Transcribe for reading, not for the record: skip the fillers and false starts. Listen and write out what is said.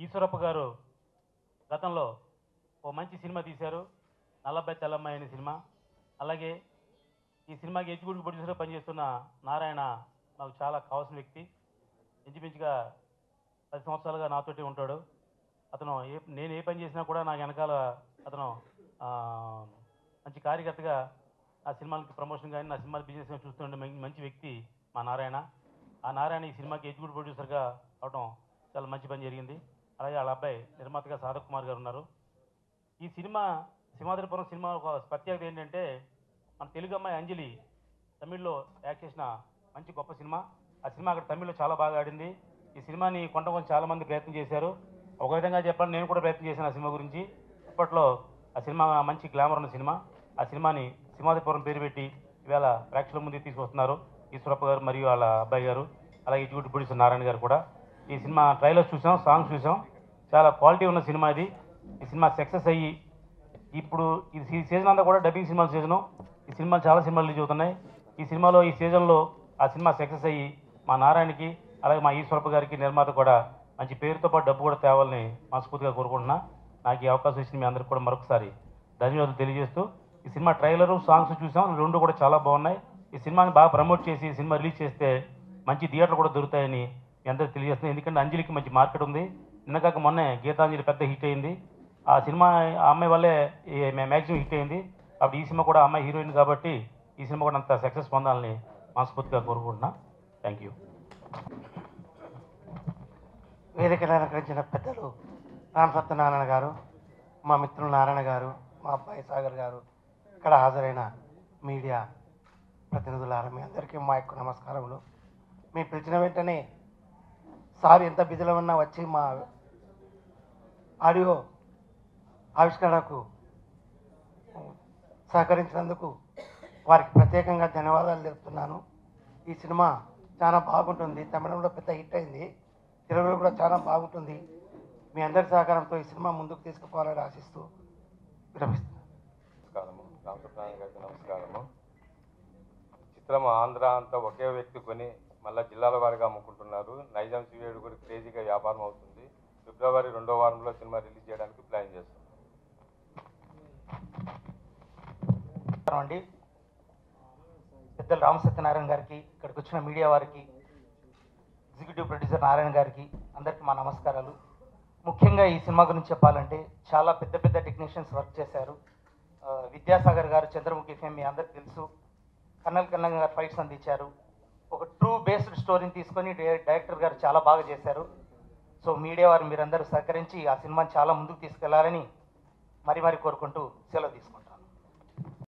ఈశ్వరప్ప గారు గతంలో ఓ మంచి సినిమా తీశారు, నల్లబ్బాయి తెల్లమ్మాయి అనే సినిమా. అలాగే ఈ సినిమాకి ఎగ్జిక్యూటివ్ ప్రొడ్యూసర్గా పనిచేస్తున్న నారాయణ నాకు చాలా కావాల్సిన వ్యక్తి. ఇంచుమించుగా 10 సంవత్సరాలుగా నాతోటి ఉంటాడు. అతను నేను ఏ పని చేసినా కూడా నాకు వెనకాల అతను మంచి కార్యకర్తగా నా సినిమాలకి ప్రమోషన్ కానీ నా సినిమాల బిజినెస్ చూస్తుండే మంచి వ్యక్తి మా నారాయణ. ఆ నారాయణ ఈ సినిమాకి ఎగ్జిక్యూటివ్ ప్రొడ్యూసర్గా అవడం చాలా మంచి పని జరిగింది. అలాగే వాళ్ళ అబ్బాయి నిర్మాతగా సాధక్ కుమార్ గారు ఉన్నారు. ఈ సినిమా సింహాద్రిపురం సినిమా ఒక ప్రత్యేకత ఏంటంటే మన తెలుగు అమ్మాయి అంజలి తమిళ్లో యాక్ట్ చేసిన మంచి గొప్ప సినిమా. ఆ సినిమా అక్కడ తమిళ్లో చాలా బాగా ఆడింది. ఈ సినిమాని కొంతమంది చాలామంది ప్రయత్నం చేశారు. ఒక విధంగా చెప్పాలి, నేను కూడా ప్రయత్నం చేశాను ఆ సినిమా గురించి. అప్పట్లో ఆ సినిమా మంచి గ్లామర్ ఉన్న సినిమా. ఆ సినిమాని సింహాద్రిపురం పేరు పెట్టి ఈవేళ ప్రేక్షకుల ముందుకు తీసుకొస్తున్నారు ఈశ్వరప్ప గారు మరియు వాళ్ళ అబ్బాయి గారు, అలాగే ఎగ్జిక్యూటివ్ ప్రొడ్యూసర్ నారాయణ గారు కూడా. ఈ సినిమా ట్రైలర్స్ చూసాం, సాంగ్స్ చూసాం, చాలా క్వాలిటీ ఉన్న సినిమా ఇది. ఈ సినిమా సక్సెస్ అయ్యి ఇప్పుడు ఈ సీజన్ అంతా కూడా డబ్బింగ్ సినిమాల సీజను. ఈ సినిమాలు చాలా సినిమాలు రిలీజ్ అవుతున్నాయి. ఈ సినిమాలో ఈ సీజన్లో ఆ సినిమా సక్సెస్ అయ్యి మా నారాయణకి అలాగే మా ఈశ్వరప్ప గారికి నిర్మాత కూడా మంచి పేరుతో పాటు డబ్బు కూడా తేవాలని మనస్ఫూర్తిగా కోరుకుంటున్నా. నాకు ఈ అవకాశం ఇచ్చిన మీ అందరికీ కూడా మరొకసారి ధన్యవాదాలు తెలియజేస్తూ, ఈ సినిమా ట్రైలరు సాంగ్స్ చూసాం, రెండు కూడా చాలా బాగున్నాయి. ఈ సినిమాని బాగా ప్రమోట్ చేసి ఈ సినిమా రిలీజ్ చేస్తే మంచి థియేటర్లు కూడా దొరుకుతాయని మీ అందరికీ తెలియజేస్తున్నాను. ఎందుకంటే అంజలికి మంచి మార్కెట్ ఉంది. నిన్నగాక మొన్నే గీతాంజలి పెద్ద హిట్ అయింది. ఆ సినిమా ఆ అమ్మాయి వల్లే మ్యాక్సిమం హిట్ అయింది. అప్పుడు ఈ సినిమా కూడా అమ్మాయి హీరోయిన్ కాబట్టి ఈ సినిమా కూడా అంత సక్సెస్ పొందాలని మనస్ఫూర్తిగా కోరుకుంటున్నా. Thank you. వేదికను అలంకరించిన పెద్దలు రామ్ సత్యనారాయణ గారు, మా మిత్రులు నారాయణ గారు, మా అబ్బాయి సాగర్ గారు, ఇక్కడ హాజరైన మీడియా ప్రతినిధులారా మీ అందరికీ మా యొక్క నమస్కారములు. మీ పిలిచిన వెంటనే సార్ ఎంత బిజీలో ఉన్నా వచ్చి మా ఆడియో ఆవిష్కరణకు సహకరించినందుకు వారికి ప్రత్యేకంగా ధన్యవాదాలు తెలుపుతున్నాను. ఈ సినిమా చాలా బాగుంటుంది, తమిళంలో పెద్ద హిట్ అయింది, తెలుగులో కూడా చాలా బాగుంటుంది. మీ అందరి సహకారంతో ఈ సినిమా ముందుకు తీసుకుపోవాలని ఆశిస్తూ విరమిస్తున్నాను. నమస్కారము. రామకృష్ణ గారికి నమస్కారము. చిత్రం ఆంధ్ర అంతా ఒకే వ్యక్తి కొని మళ్ళీ జిల్లాల వారిగా అమ్ముకుంటున్నారు. నైజాం సివేడు కూడా క్రేజీగా వ్యాపారం అవుతుంది. ఫిబ్రవరి 2వ వారంలో సినిమా రిలీజ్ చేయడానికి ప్లాన్ చేస్తున్నాం. అండి పెద్దలు రామ సత్యనారాయణ గారికి, ఇక్కడికి వచ్చిన మీడియా వారికి, ఎగ్జిక్యూటివ్ ప్రొడ్యూసర్ నారాయణ గారికి అందరికీ మా నమస్కారాలు. ముఖ్యంగా ఈ సినిమా గురించి చెప్పాలంటే చాలా పెద్ద పెద్ద టెక్నీషియన్స్ వర్క్ చేశారు. విద్యాసాగర్ గారు చంద్రముఖి ఫేమ్ మీ అందరికి తెలుసు. కన్నల్ కన్నల్ గారు ఫైట్స్ అందించారు. ఒక ట్రూ బేస్డ్ స్టోరీని తీసుకొని డైరెక్టర్ గారు చాలా బాగా చేశారు. సో మీడియా వారు మీరందరూ సహకరించి ఆ సినిమాని చాలా ముందుకు తీసుకెళ్లాలని మరి కోరుకుంటూ సెలవు తీసుకుంటాం.